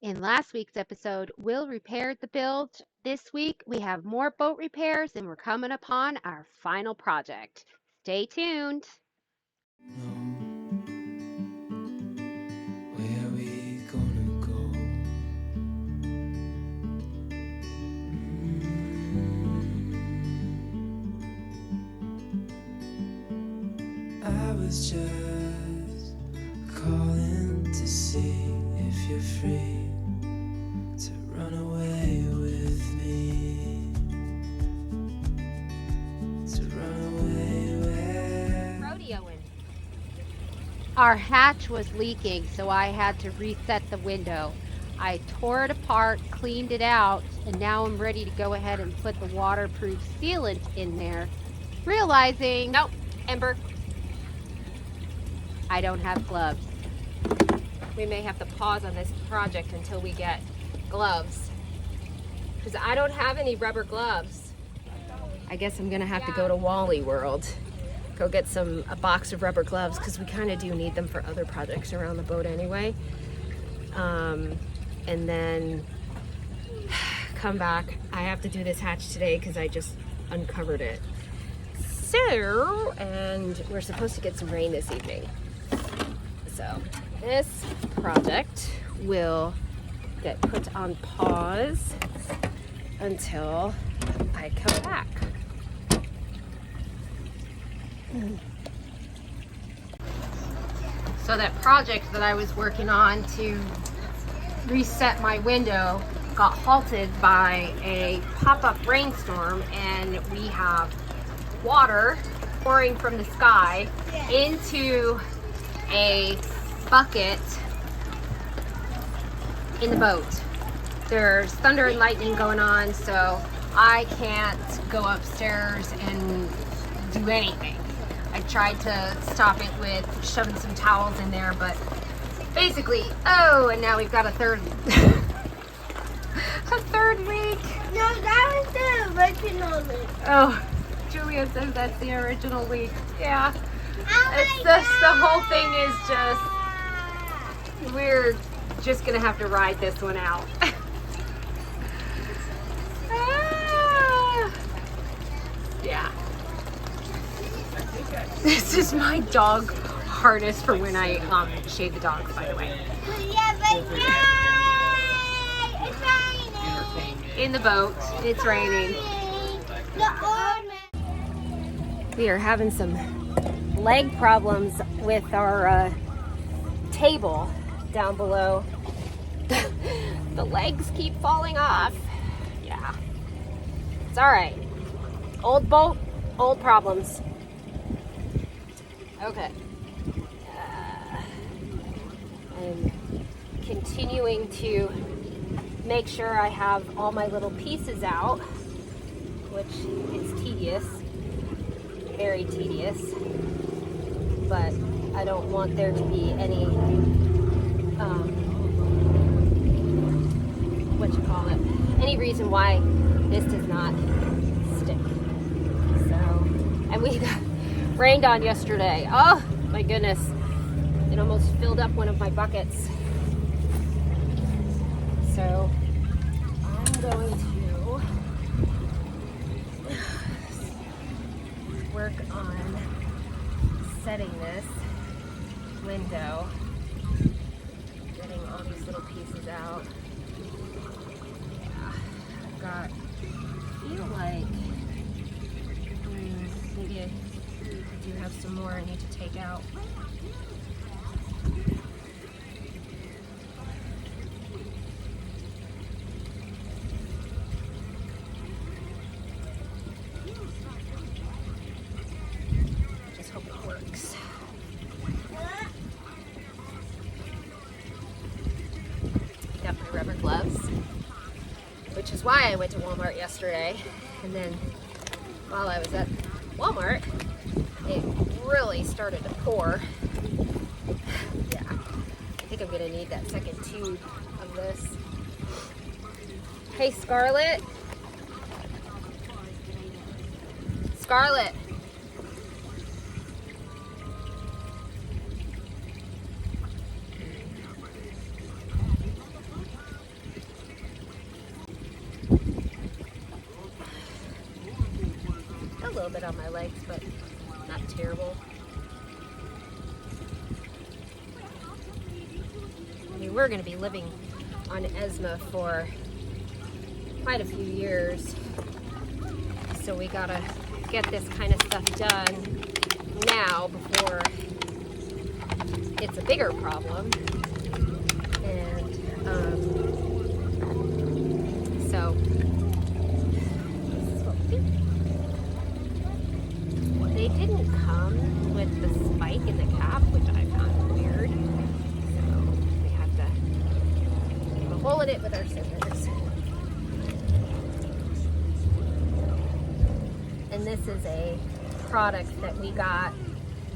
In last week's episode, Will repaired the bilge. This week, we have more boat repairs and we're coming upon our final project. Stay tuned. Where we gonna go? I was just calling to see if you're free to run away with me. To run away with. Rodeoing. Our hatch was leaking, so I had to reset the window. I tore it apart, cleaned it out, and now I'm ready to go ahead and put the waterproof sealant in there, realizing Nope, Ember, I don't have gloves. we may have to pause on this project until we get gloves. Because I don't have any rubber gloves. I guess I'm gonna have to go to Wally World. Go get a box of rubber gloves because we kind of do need them for other projects around the boat anyway. And then come back. I have to do this hatch today because I just uncovered it. So, and we're supposed to get some rain this evening. So this project will get put on pause until I come back. So that project that I was working on to reset my window got halted by a pop-up rainstorm, and we have water pouring from the sky into a bucket in the boat. There's thunder and lightning going on, so I can't go upstairs and do anything. I tried to stop it with shoving some towels in there, but basically, oh, and now we've got a third leak. No, that was the original leak. Oh, Julia says that's the original leak. Yeah. Oh It's my just, the whole thing is just, we're just gonna have to ride this one out. Ah. Yeah. This is my dog harness for when I shave the dogs, by the way. Yeah, but it's raining. In the boat, it's raining. The ornament. We are having some leg problems with our table down below. The legs keep falling off. Yeah. It's all right. Old boat, old problems. Okay. I'm continuing to make sure I have all my little pieces out, which is tedious, very tedious, but I don't want there to be any, any reason why this does not stick. So, and we got rained on yesterday. Oh my goodness. It almost filled up one of my buckets. So I'm going to work on setting this window, getting all these little pieces out. Yeah, I've got, I feel like maybe I do have some more I need to take out. Just hope it works. Got my rubber gloves, which is why I went to Walmart yesterday. And then while I was at Walmart, it really started to pour. Yeah, I think I'm gonna need that second tube of this. Hey, Scarlett. Scarlett. little bit on my legs, but not terrible. I mean, we're going to be living on Esma for quite a few years, so we gotta get this kind of stuff done now before it's a bigger problem. And so this is what we do. They didn't come with the spike in the cap, which I found weird, so we have to keep a hole in it with our scissors. And this is a product that we got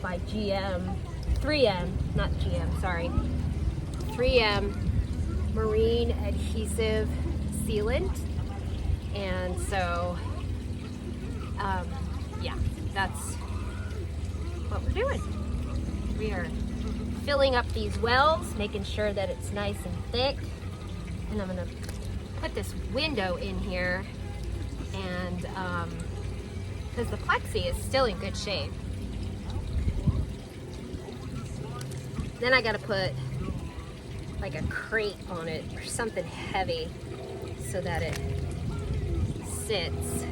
by 3M marine adhesive sealant. And so, yeah, that's what we're doing. We are filling up these wells, making sure that it's nice and thick. And I'm gonna put this window in here, and because the plexi is still in good shape. Then I gotta put like a crate on it or something heavy so that it sits.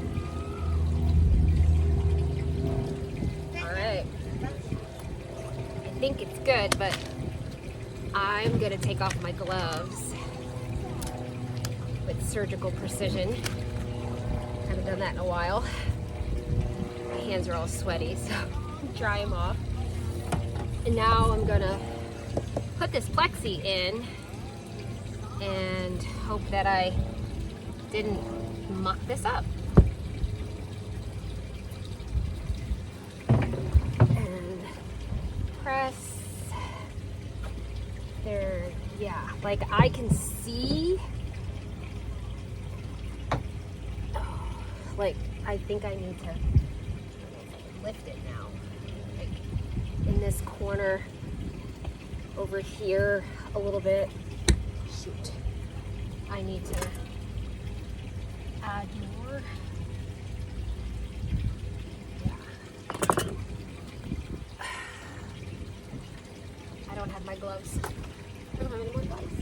All right. I think it's good, but I'm gonna take off my gloves with surgical precision. Haven't done that in a while. My hands are all sweaty, so dry them off. And now I'm gonna put this plexi in and hope that I didn't muck this up. And press there, yeah, like I can see, like I think I need to lift it now, like in this corner over here a little bit. Shoot, I need to add more. Yeah. I don't have my gloves. I don't have any more gloves.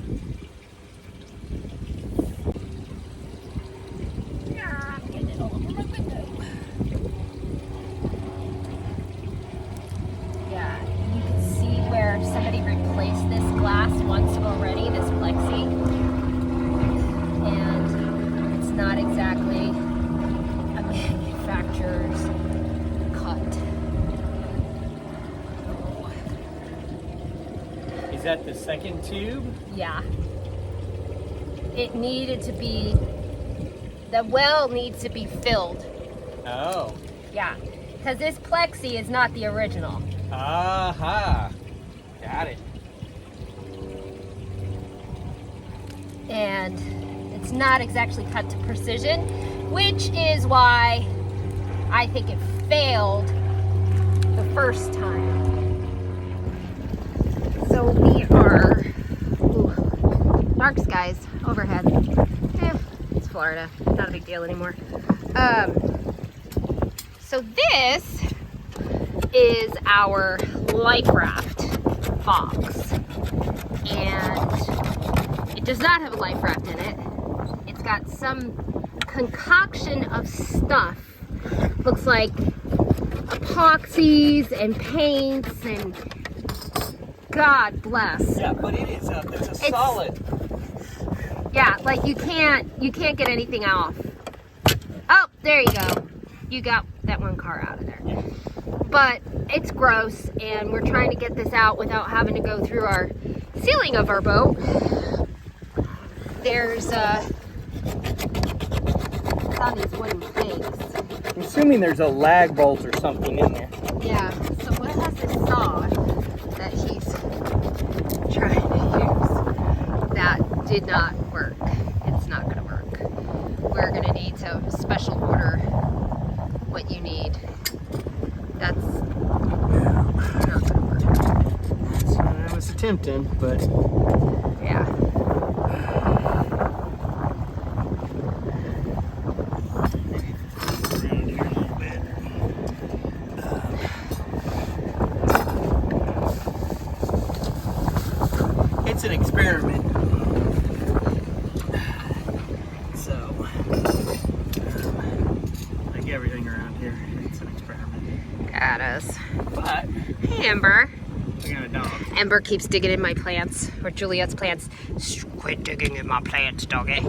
Yeah, I'm getting it all over my window. Yeah, you can see where somebody replaced this glass once already, this plexi, and it's not exactly a manufacturer's cut. Is that the second tube? Yeah. It needed to be, the well needs to be filled. Oh. Yeah, because this plexi is not the original. Aha. Got it. And it's not exactly cut to precision, which is why I think it failed the first time. So we are, ooh, dark skies overhead. It's Florida, not a big deal anymore. So this is our Life Raft box, and it does not have a life raft in it. It's got some concoction of stuff. Looks like epoxies and paints and God bless. Yeah, but it's a solid. Yeah, like you can't get anything off. Oh, there you go. You got that one car out of there. Yeah. But it's gross, and we're trying to get this out without having to go through our ceiling of our boat. There's on these wooden pegs. I'm assuming there's a lag bolt or something in there. Yeah, so Will has this saw that he's trying to use that did not work. It's not going to work. We're going to need to special order what you need. That's not going to work. So I was attempting, but Yeah. around here a little bit. Ember. I got a dog. Ember keeps digging in my plants, or Juliet's plants. Quit digging in my plants, doggy.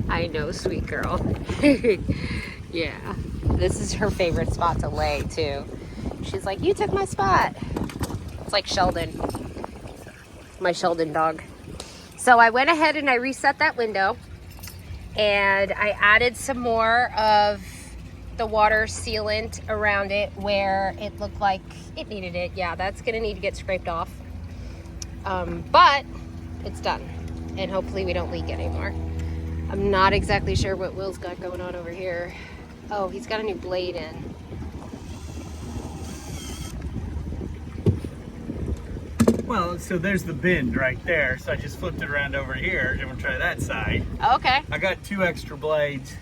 I know, sweet girl. Yeah, this is her favorite spot to lay too. She's like, you took my spot. It's like Sheldon, my Sheldon dog. So I went ahead and I reset that window, and I added some more of the water sealant around it where it looked like it needed it. Yeah, that's gonna need to get scraped off. But it's done, and hopefully we don't leak anymore. I'm not exactly sure what Will's got going on over here. Oh, he's got a new blade in. Well, so there's the bend right there. So I just flipped it around over here, and we'll try that side. Okay. I got 2 extra blades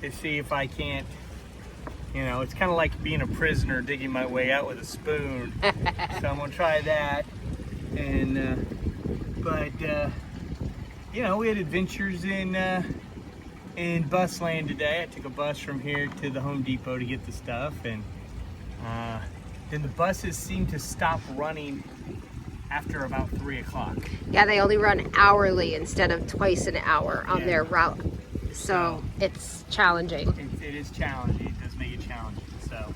to see if I can't, you know, it's kind of like being a prisoner digging my way out with a spoon. So I'm gonna try that. And, you know, we had adventures in bus land today. I took a bus from here to the Home Depot to get the stuff, and then the buses seem to stop running after about 3 o'clock. Yeah, they only run hourly instead of twice an hour on their route. So it's challenging. It is challenging. It does make it challenging. So,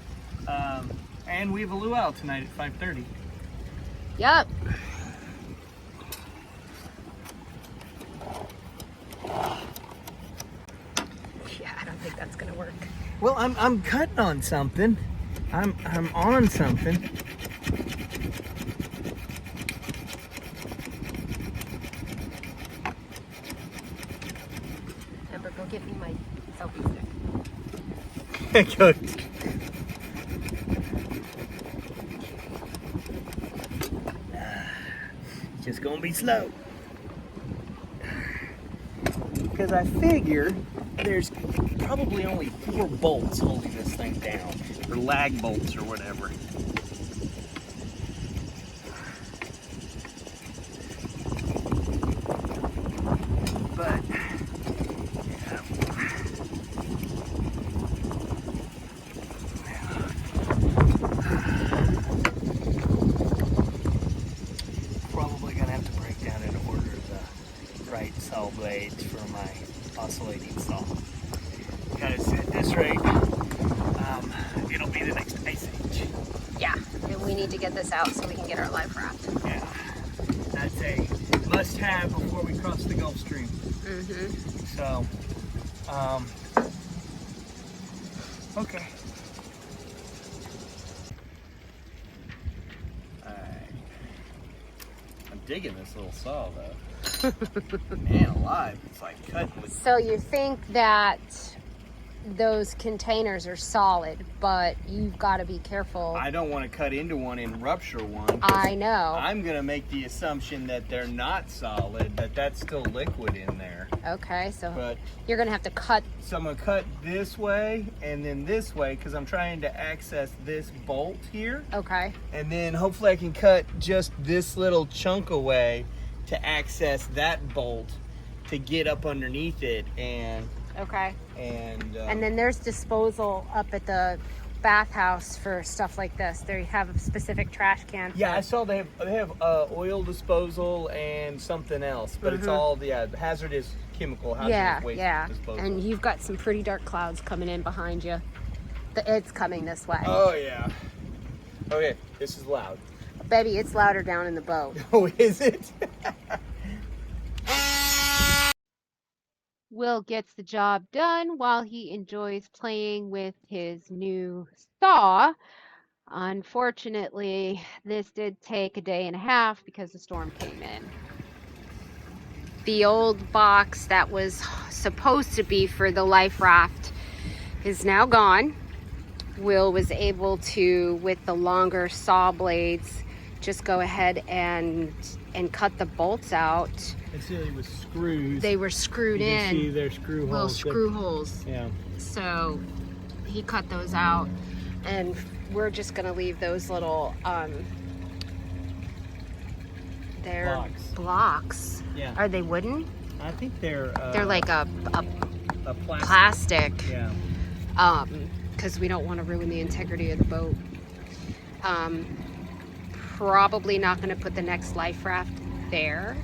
and we have a luau tonight at 5:30. Yep. Yeah, I don't think that's gonna work. Well, I'm cutting on something. I'm on something. Amber, go get me my selfie stick. Good. Just gonna be slow. Because I figure there's probably only 4 bolts holding this thing down, or lag bolts or whatever. But probably gonna have to break down and order the right saw blades for my oscillating saw. Because at this rate, it'll be the next ice age. Yeah, and we need to get this out so we can get our Life Raft. Yeah, that's a must-have before we cross the Gulf Stream. Mm-hmm. So, okay. Alright. I'm digging this little saw though. Man alive, it's like cutting with. So you think that those containers are solid, but you've got to be careful. I don't want to cut into one and rupture one. 'Cause I know. I'm gonna make the assumption that they're not solid, that that's still liquid in there. Okay, so But you're gonna have to cut. so I'm gonna cut this way and then this way because I'm trying to access this bolt here, Okay. and then hopefully I can cut just this little chunk away to access that bolt to get up underneath it Okay. and And then there's disposal up at the bathhouse for stuff like this. They have a specific trash can. yeah, for- I saw they have oil disposal and something else, but it's all hazardous chemical, hazardous waste yeah. disposal. And you've got some pretty dark clouds coming in behind you. It's coming this way. Oh yeah. Okay, this is loud. Baby, it's louder down in the boat. Oh, is it? Will gets the job done while he enjoys playing with his new saw. Unfortunately, this did take a day and a half because the storm came in. The old box that was supposed to be for the Life Raft is now gone. Will was able to, with the longer saw blades, just go ahead and cut the bolts out. It's really with screws. They were screwed You can see in, their screw little holes. screw holes. Yeah. So he cut those out, and we're just gonna leave those little they're Blocks. blocks. Yeah. Are they wooden? I think they're They're like a plastic. plastic. Yeah. Because we don't want to ruin the integrity of the boat. Probably not going to put the next Life Raft there,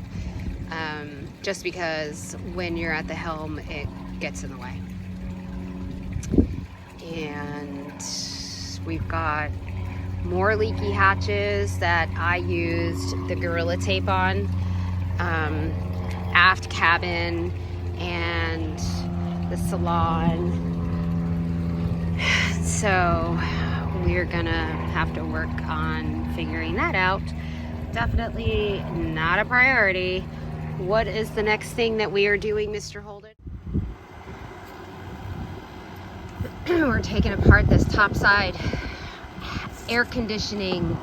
just because when you're at the helm, it gets in the way. And we've got more leaky hatches that I used the Gorilla Tape on, aft cabin and the salon. So we're gonna have to work on figuring that out. Definitely not a priority. What is the next thing that we are doing, Mr. Holden? We're taking apart this topside air conditioning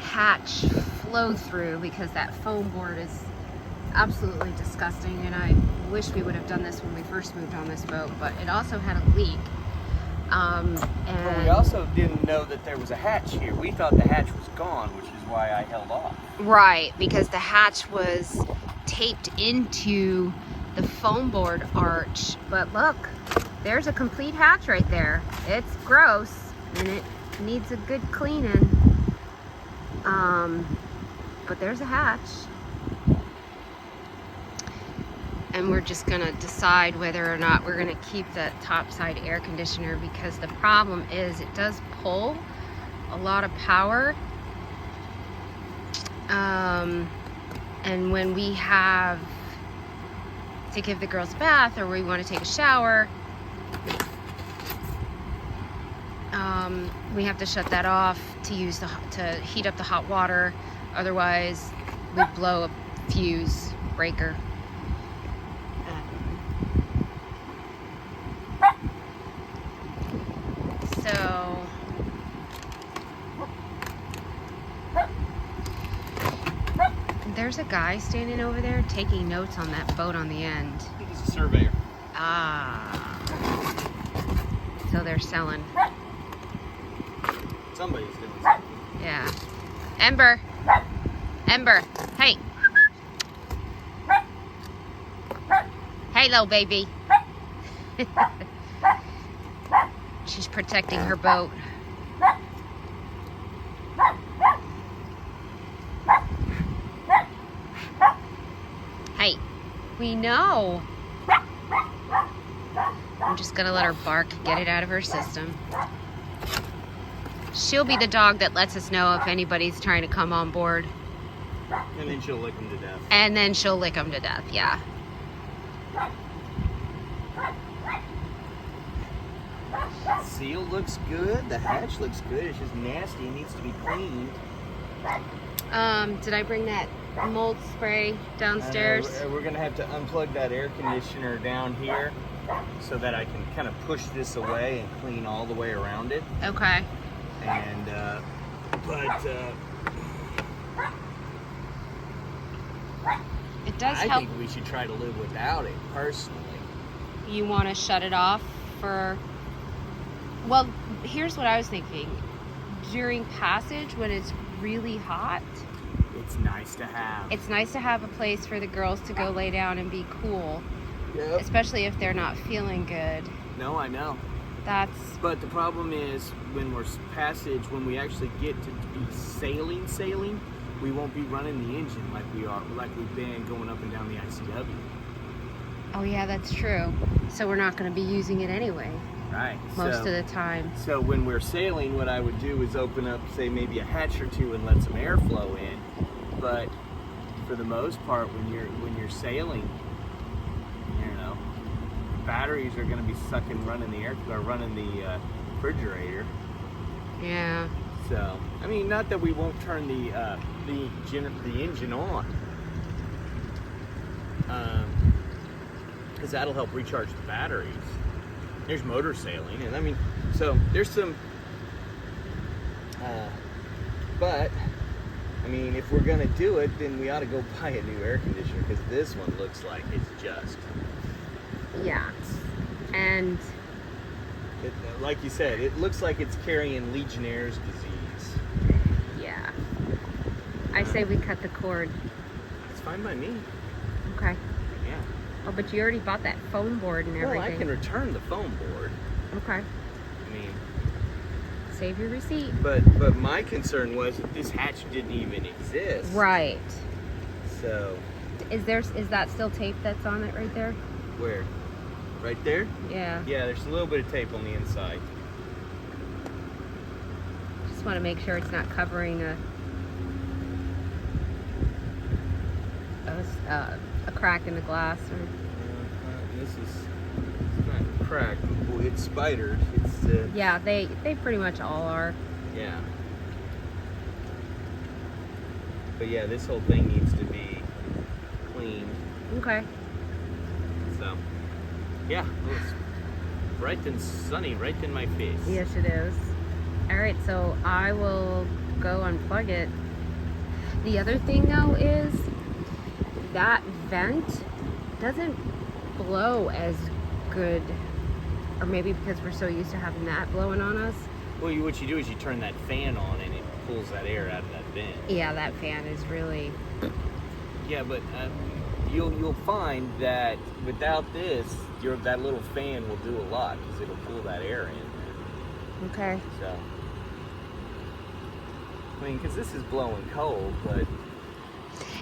hatch flow through because that foam board is absolutely disgusting, and I wish we would have done this when we first moved on this boat, but it also had a leak. And But we also didn't know that there was a hatch here. We thought the hatch was gone, which is why I held off. right, because the hatch was taped into the foam board arch. But look, there's a complete hatch right there. It's gross and it needs a good cleaning. But there's a hatch. And we're just gonna decide whether or not we're gonna keep the topside air conditioner, because the problem is it does pull a lot of power. And when we have to give the girls a bath or we want to take a shower, we have to shut that off to use to heat up the hot water. Otherwise, we blow a fuse breaker. So there's a guy standing over there taking notes on that boat on the end. I think he's a surveyor. Ah. So they're selling. Somebody's doing something. Yeah. Ember. Ember. Hey. Hey, little baby. She's protecting her boat. Hey, we know. I'm just gonna let her bark, get it out of her system. She'll be the dog that lets us know if anybody's trying to come on board. And then she'll lick him to death. And then she'll lick them to death, yeah. Seal looks good. The hatch looks good. It's just nasty. It needs to be cleaned. Did I bring that mold spray downstairs? We're going to have to unplug that air conditioner down here so that I can kind of push this away and clean all the way around it. Okay. And, It does I help. think we should try to live without it, personally. You want to shut it off for... Well, here's what I was thinking. During passage, when it's really hot, It's nice to have. it's nice to have a place for the girls to go lay down and be cool, Yep. especially if they're not feeling good. No, I know. That's... But the problem is when we're passage, when we actually get to be sailing, we won't be running the engine like we've been going up and down the ICW. Oh yeah, that's true. So we're not going to be using it anyway, Right. most of the time. So when we're sailing, what I would do is open up, say, maybe a hatch or two and let some air flow in. But for the most part, when you're sailing, you know, batteries are going to be running the refrigerator. Yeah. So I mean, not that we won't turn the engine on, because that'll help recharge the batteries. There's motor sailing, and I mean, so there's some. But I mean, if we're gonna do it, then we ought to go buy a new air conditioner, because this one looks like it's just. Yeah. And Like you said, it looks like it's carrying Legionnaire's disease. yeah. I say we cut the cord. It's fine by me. Okay. Yeah. Oh, but you already bought that foam board and everything. Well, I can return the foam board. Okay. I mean, save your receipt. But my concern was that this hatch didn't even exist. Right. So Is that still tape that's on it right there? where? Right there? Yeah. Yeah, there's a little bit of tape on the inside. Just want to make sure it's not covering a crack in the glass. Or... This is not cracked. Boy, it's spidered. It's Yeah, they pretty much all are. yeah. But yeah, this whole thing needs to be cleaned. Okay. So yeah, well, it's bright and sunny right in my face. Yes, it is. All right, so I will go unplug it. The other thing though is that vent doesn't blow as good, or maybe because we're so used to having that blowing on us. Well, what you do is you turn that fan on and it pulls that air out of that vent. Yeah, that fan is really... Yeah, but you'll find that without this, that little fan will do a lot because it'll pull that air in. Okay. So, I mean, because this is blowing cold, but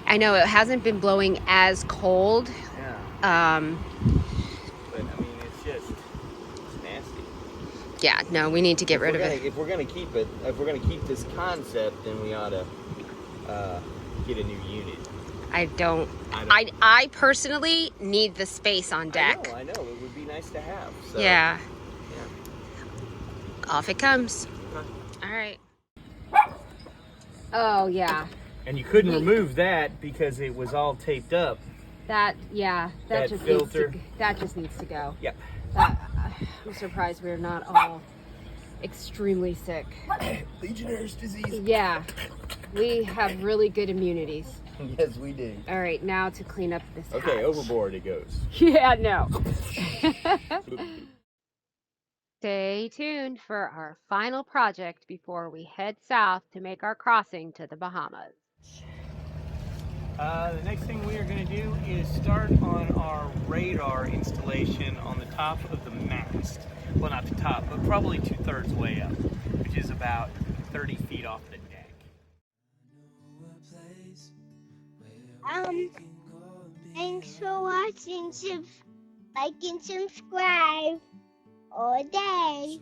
I know it hasn't been blowing as cold. yeah. But I mean, it's nasty. Yeah, no, we need to get rid of it. If we're gonna keep this concept, then we ought to get a new unit. I personally need the space on deck. I know. It would be nice to have. So, Yeah. Yeah. Off it comes. Okay. All right. Oh, yeah. And you couldn't remove that because it was all taped up. That just filter. That just needs to go. Yep. I'm surprised we're not all extremely sick. Legionnaire's disease. Yeah. We have really good immunities. Yes, we do. All right, now to clean up this Okay, hatch. overboard it goes. Yeah, no. Stay tuned for our final project before we head south to make our crossing to the Bahamas. The next thing we are going to do is start on our radar installation on the top of the mast. Well, not the top, but probably 2/3 way up, which is about 30 feet off the deck. Thanks for watching. Like and subscribe all day.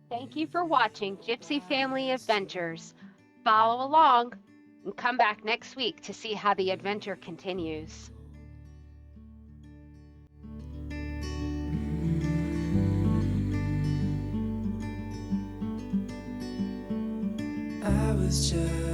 Thank you for watching Gypsy Family Adventures. Follow along and come back next week to see how the adventure continues. I was just